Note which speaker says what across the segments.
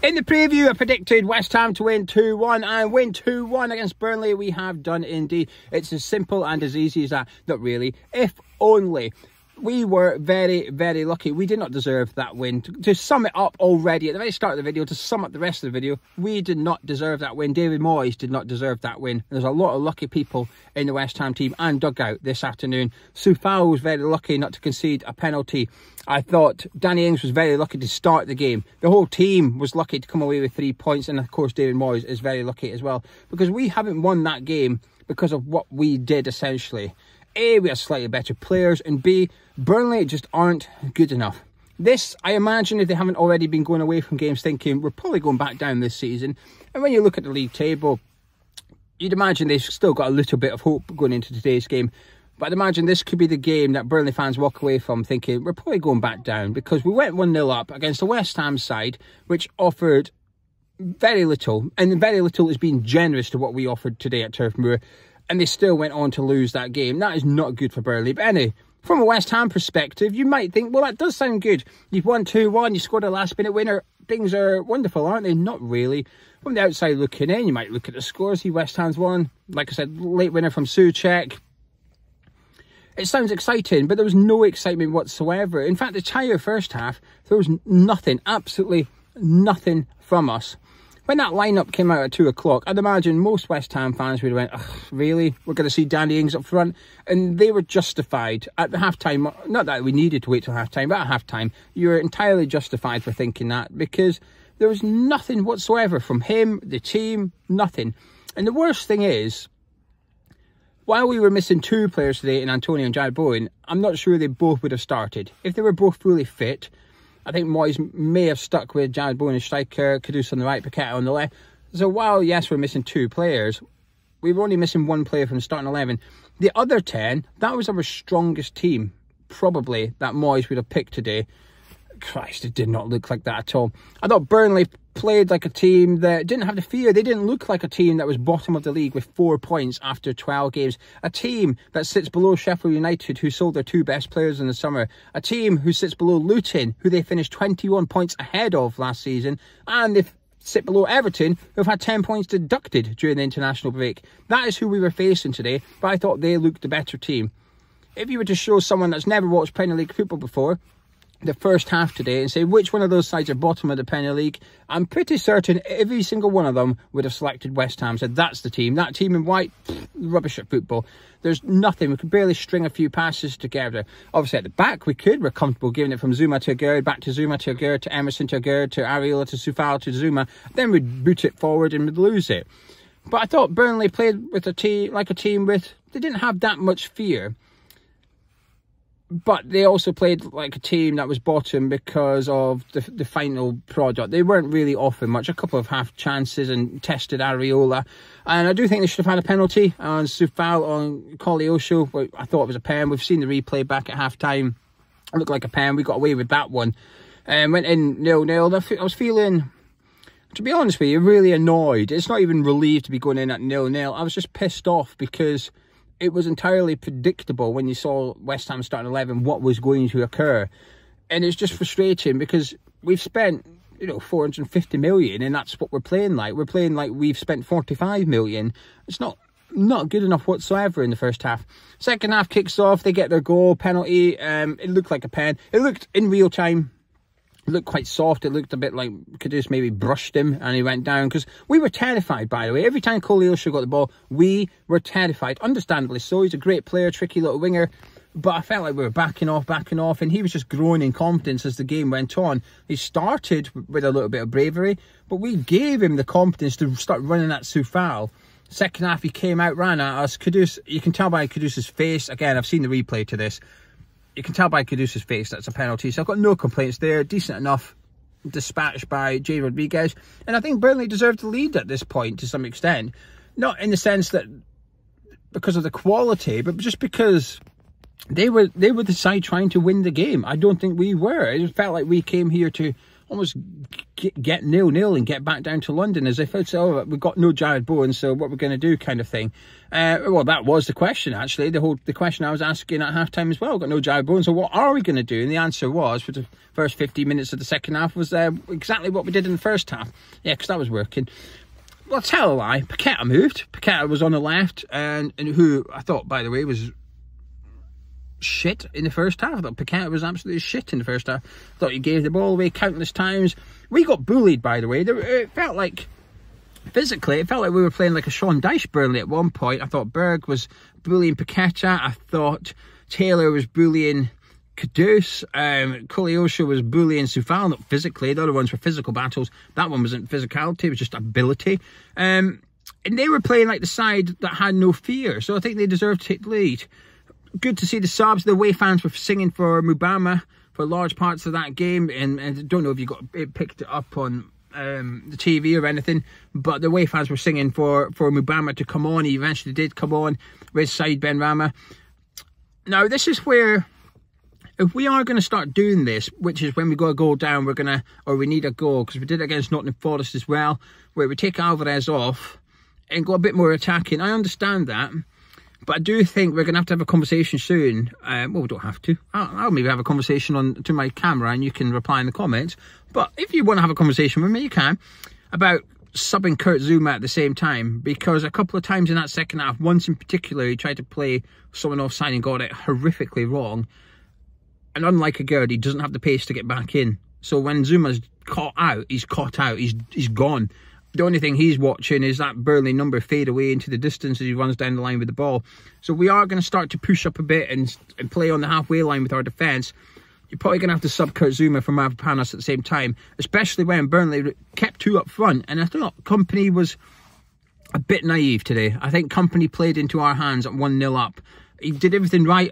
Speaker 1: In the preview, I predicted West Ham to win 2-1 and win 2-1 against Burnley. We have done indeed. It's as simple and as easy as that. Not really. If only. We were very, very lucky. We did not deserve that win. To sum it up already, at the very start of the video, to sum up the rest of the video, we did not deserve that win. David Moyes did not deserve that win. There's a lot of lucky people in the West Ham team and dugout this afternoon. Soufal was very lucky not to concede a penalty. I thought Danny Ings was very lucky to start the game. The whole team was lucky to come away with 3 points. And of course, David Moyes is very lucky as well. Because we haven't won that game because of what we did, essentially. A, we have slightly better players, and B, Burnley just aren't good enough. This, I imagine, if they haven't already been going away from games thinking, we're probably going back down this season. And when you look at the league table, you'd imagine they've still got a little bit of hope going into today's game. But I'd imagine this could be the game that Burnley fans walk away from thinking, we're probably going back down. Because we went 1-0 up against a West Ham side, which offered very little. And very little is being generous to what we offered today at Turf Moor. And they still went on to lose that game. That is not good for Burnley. But anyway, from a West Ham perspective, you might think, well, that does sound good. You've won 2-1, you scored a last-minute winner. Things are wonderful, aren't they? Not really. From the outside looking in, you might look at the scores. See, West Ham's won. Like I said, late winner from Souček. It sounds exciting, but there was no excitement whatsoever. In fact, the entire first half, there was nothing, absolutely nothing from us. When that lineup came out at 2 o'clock, I'd imagine most West Ham fans would have went, really? We're going to see Danny Ings up front? And they were justified at the half-time. Not that we needed to wait till half-time, but at half-time, you were entirely justified for thinking that because there was nothing whatsoever from him, the team, nothing. And the worst thing is, while we were missing 2 players today in Antonio and Jared Bowen, I'm not sure they both would have started. If they were both fully fit, I think Moyes may have stuck with Jared Bowen as striker, Kudus on the right, Paqueta on the left. So while, yes, we're missing 2 players, we were only missing 1 player from the starting 11. The other 10, that was our strongest team, probably, that Moyes would have picked today. Christ, it did not look like that at all. I thought Burnley played like a team that didn't have the fear. They didn't look like a team that was bottom of the league with 4 points after 12 games. A team that sits below Sheffield United, who sold their 2 best players in the summer. A team who sits below Luton, who they finished 21 points ahead of last season. And they sit below Everton, who have had 10 points deducted during the international break. That is who we were facing today, but I thought they looked the better team. If you were to show someone that's never watched Premier League football before the first half today and say which one of those sides are bottom of the Premier League, I'm pretty certain every single one of them would have selected West Ham. Said that's the team. That team in white, rubbish at football. There's nothing. We could barely string a few passes together. Obviously at the back we could. We're comfortable giving it from Zuma to Aguerd, back to Zuma to Aguerd, to Emerson to Aguerd, to Areola to Soufal to Zuma. Then we'd boot it forward and we'd lose it. But I thought Burnley played with a team like a team with, they didn't have that much fear. But they also played like a team that was bottom because of the final product. They weren't really offering much. A couple of half chances and tested Areola. And I do think they should have had a penalty on Soufal on Koleosho. But I thought it was a pen. We've seen the replay back at half-time. It looked like a pen. We got away with that one. Went in 0-0. I was feeling, to be honest with you, really annoyed. It's not even relieved to be going in at 0-0. I was just pissed off because it was entirely predictable when you saw West Ham starting 11 what was going to occur. And it's just frustrating because we've spent, 450 million and that's what we're playing like. We're playing like we've spent 45 million. It's not good enough whatsoever in the first half. Second half kicks off, they get their goal, penalty. It looked like a pen. It looked in real time. It looked quite soft. It looked a bit like Kudus maybe brushed him and he went down. Because we were terrified, by the way. Every time Koleosho got the ball, we were terrified. Understandably so. He's a great player, tricky little winger. But I felt like we were backing off. And he was just growing in confidence as the game went on. He started with a little bit of bravery. But we gave him the confidence to start running at Soufal. Second half, he came out, ran at us. Kudus, you can tell by Kudus's face. Again, I've seen the replay to this. You can tell by Kudus's face that's a penalty. So I've got no complaints there. Decent enough. Dispatched by Jay Rodriguez. And I think Burnley deserved the lead at this point to some extent. Not in the sense that because of the quality, but just because they were the side trying to win the game. I don't think we were. It felt like we came here to almost get 0-0 and get back down to London, as if it's, oh, we've got no Jared Bowen, so what we're going to do kind of thing. Well, that was the question, actually. The question I was asking at half-time as well. We've got no Jared Bowen, so what are we going to do? And the answer was, for the first 50 minutes of the second half, was exactly what we did in the first half. Yeah, because that was working. Well, tell a lie. Paqueta moved. Paqueta was on the left, and who I thought, by the way, was shit in the first half. I thought Paqueta was absolutely shit in the first half. I thought he gave the ball away countless times. We got bullied, by the way. It felt like, physically, it felt like we were playing like a Sean Dyche Burnley at one point. I thought Berg was bullying Paqueta. I thought Taylor was bullying Kudus. Koleosha was bullying Soufal, not physically. The other ones were physical battles. That one wasn't physicality, it was just ability. And they were playing like the side that had no fear. So I think they deserved to take the lead. Good to see the subs. The away fans were singing for Mubama for large parts of that game, and I don't know if you picked it up on the TV or anything, but the away fans were singing for Mubama to come on. He eventually did come on with Said Benrahma. Now, this is where, if we are going to start doing this, which is when we got a goal down, we need a goal, because we did it against Nottingham Forest as well, where we take Alvarez off and go a bit more attacking. I understand that. But I do think we're going to have a conversation soon. Well, we don't have to. I'll maybe have a conversation to my camera and you can reply in the comments. But if you want to have a conversation with me, you can, about subbing Kurt Zouma at the same time. Because a couple of times in that second half, once in particular, he tried to play someone offside and got it horrifically wrong. And unlike Agard, he doesn't have the pace to get back in. So when Zuma's caught out, he's gone. The only thing he's watching is that Burnley number fade away into the distance as he runs down the line with the ball. So we are going to start to push up a bit and play on the halfway line with our defence. You're probably going to have to sub Kurt Zouma for Mavropanos at the same time, especially when Burnley kept two up front. And I thought Kompany was a bit naive today. I think Kompany played into our hands at 1-0 up. He did everything right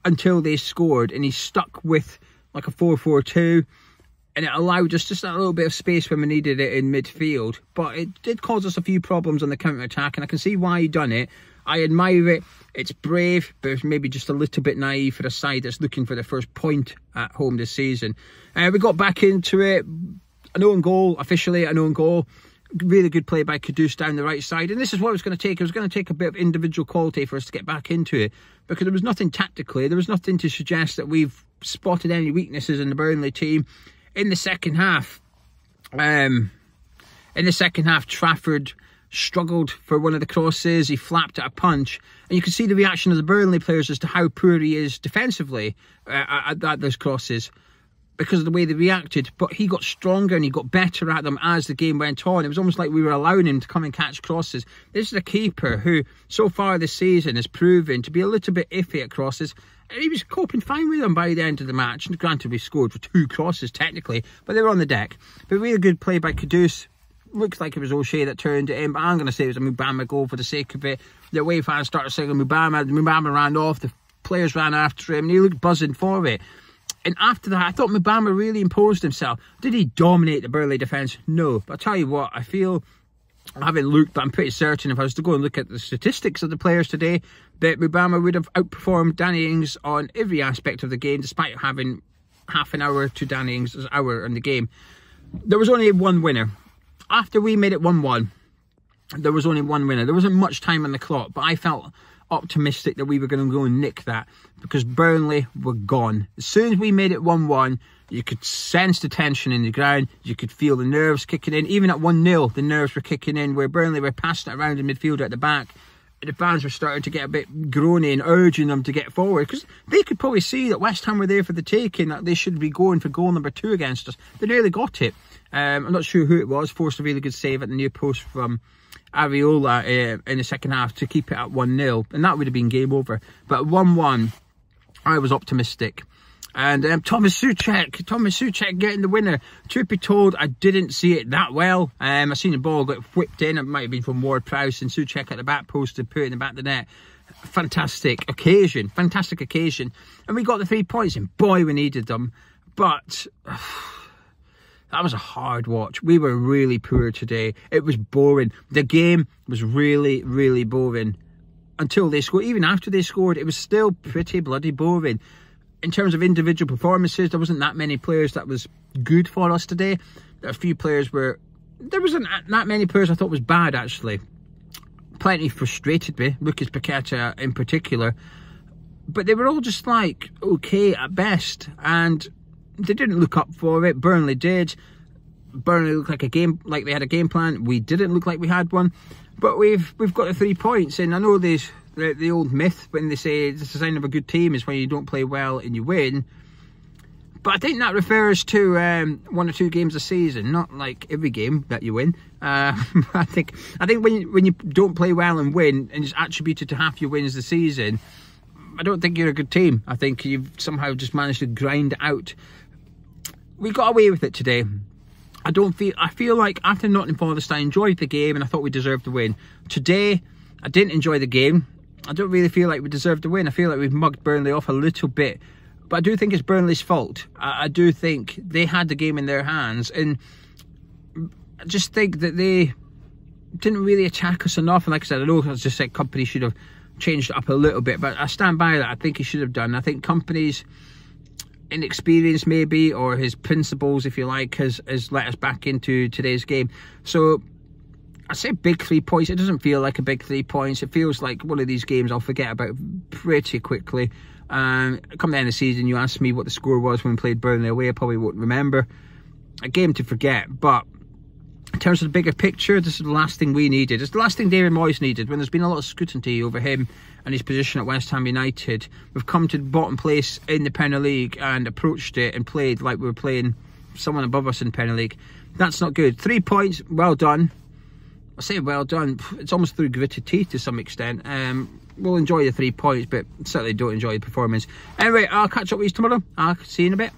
Speaker 1: until they scored, and he stuck with like a 4-4-2. And it allowed us just a little bit of space when we needed it in midfield. But it did cause us a few problems on the counter-attack, and I can see why he done it. I admire it. It's brave, but it's maybe just a little bit naive for a side that's looking for their first point at home this season. We got back into it. An own goal, officially an own goal. Really good play by Kudus down the right side. And this is what it was going to take. It was going to take a bit of individual quality for us to get back into it, because there was nothing tactically. There was nothing to suggest that we've spotted any weaknesses in the Burnley team. In the second half, Trafford struggled for one of the crosses. He flapped at a punch, and you can see the reaction of the Burnley players as to how poor he is defensively at those crosses, because of the way they reacted. But he got stronger and he got better at them as the game went on. It was almost like we were allowing him to come and catch crosses. This is a keeper who, so far this season, has proven to be a little bit iffy at crosses. He was coping fine with them by the end of the match. And granted, we scored for 2 crosses technically, but they were on the deck. But really good play by Kudus. Looks like it was O'Shea that turned it in, but I'm going to say it was a Mubama goal for the sake of it. The away fans started saying Mubama. Mubama ran off. The players ran after him, and he looked buzzing for it. And after that, I thought Mubama really imposed himself. Did he dominate the Burnley defence? No. But I'll tell you what, I feel, I haven't looked, but I'm pretty certain if I was to go and look at the statistics of the players today, that Mubama would have outperformed Danny Ings on every aspect of the game, despite having half an hour to Danny Ings' hour in the game. There was only one winner. After we made it 1-1, there was only one winner. There wasn't much time on the clock, but I felt optimistic that we were going to go and nick that, because Burnley were gone. As soon as we made it 1-1, you could sense the tension in the ground. You could feel the nerves kicking in. Even at 1-0, the nerves were kicking in, where Burnley were passing it around in midfield at the back. The fans were starting to get a bit groany and urging them to get forward, because they could probably see that West Ham were there for the taking, that they should be going for goal number 2 against us. They nearly got it. I'm not sure who it was. Forced a really good save at the near post from Areola in the second half to keep it at 1-0, and that would have been game over. But 1-1, I was optimistic. And Thomas Souček getting the winner. Truth be told, I didn't see it that well. I seen the ball get whipped in. It might have been from Ward-Prowse, and Souček at the back post and put it in the back of the net. Fantastic occasion. And we got the 3 points, and boy, we needed them. But that was a hard watch. We were really poor today. It was boring. The game was really, really boring until they scored. Even after they scored, it was still pretty bloody boring. in terms of individual performances, there wasn't that many players that was good for us today. A few players were... There wasn't that many players I thought was bad, actually. Plenty frustrated me, Lucas Paqueta in particular. But they were all just like, okay at best. And they didn't look up for it. Burnley did. Burnley looked like they had a game plan. We didn't look like we had one. But we've got the 3 points. And I know there's the old myth when they say it's a sign of a good team is when you don't play well and you win. But I think that refers to 1 or 2 games a season, not like every game that you win. I think when you don't play well and win, and it's attributed to half your wins the season, I don't think you're a good team. I think you've somehow just managed to grind out. We got away with it today. I feel like after Nottingham Forest, I enjoyed the game and I thought we deserved the win. Today, I didn't enjoy the game. I don't really feel like we deserved the win. I feel like we've mugged Burnley off a little bit. But I do think it's Burnley's fault. I do think they had the game in their hands. And I just think that they didn't really attack us enough. And like I said, I know I just said Kompany should have changed it up a little bit. But I stand by that. I think he should have done. I think Kompany's inexperience maybe, or his principles, if you like, has let us back into today's game. So I say big 3 points. It doesn't feel like a big 3 points. It feels like one of these games I'll forget about pretty quickly. Come the end of the season, you ask me what the score was when we played Burnley away, I probably won't remember. A game to forget. But in terms of the bigger picture, this is the last thing we needed. It's the last thing David Moyes needed. When there's been a lot of scrutiny over him and his position at West Ham United, we've come to the bottom place in the Premier League and approached it and played like we were playing someone above us in the Premier League. That's not good. 3 points, well done. I say well done, it's almost through gritted teeth to some extent. We'll enjoy the 3 points, but certainly don't enjoy the performance. Anyway, I'll catch up with you tomorrow. I'll see you in a bit.